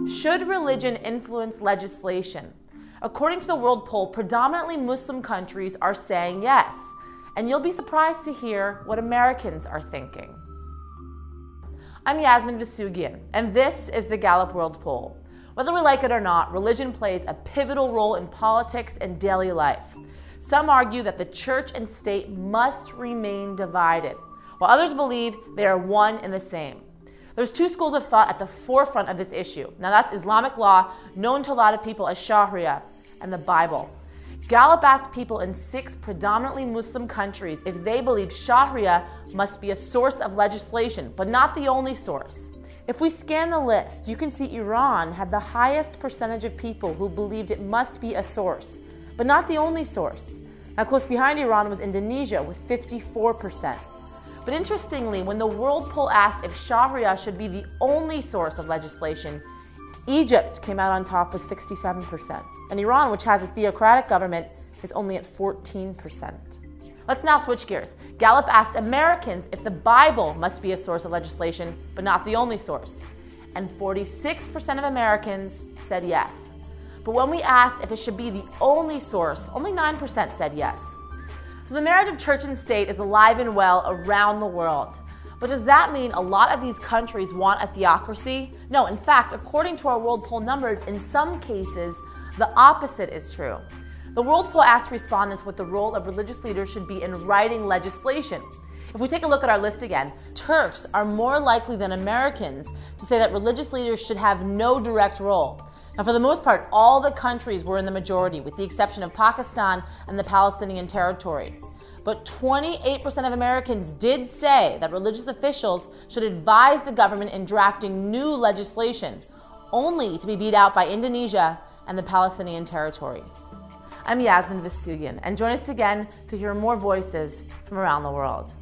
Should religion influence legislation? According to the World Poll, predominantly Muslim countries are saying yes. And you'll be surprised to hear what Americans are thinking. I'm Yasmin Vasugian, and this is the Gallup World Poll. Whether we like it or not, religion plays a pivotal role in politics and daily life. Some argue that the church and state must remain divided, while others believe they are one and the same. There's two schools of thought at the forefront of this issue. Now that's Islamic law, known to a lot of people as Shari'a, and the Bible. Gallup asked people in 6 predominantly Muslim countries if they believed Shari'a must be a source of legislation, but not the only source. If we scan the list, you can see Iran had the highest percentage of people who believed it must be a source, but not the only source. Now close behind Iran was Indonesia with 54%. But interestingly, when the World Poll asked if Shari'a should be the only source of legislation, Egypt came out on top with 67%. And Iran, which has a theocratic government, is only at 14%. Let's now switch gears. Gallup asked Americans if the Bible must be a source of legislation, but not the only source. And 46% of Americans said yes. But when we asked if it should be the only source, only 9% said yes. So the marriage of church and state is alive and well around the world. But does that mean a lot of these countries want a theocracy? No, in fact, according to our World Poll numbers, in some cases, the opposite is true. The World Poll asked respondents what the role of religious leaders should be in writing legislation. If we take a look at our list again, Turks are more likely than Americans to say that religious leaders should have no direct role. Now, for the most part, all the countries were in the majority, with the exception of Pakistan and the Palestinian territory. But 28% of Americans did say that religious officials should advise the government in drafting new legislation, only to be beat out by Indonesia and the Palestinian territory. I'm Yasmin Vasugian, and join us again to hear more voices from around the world.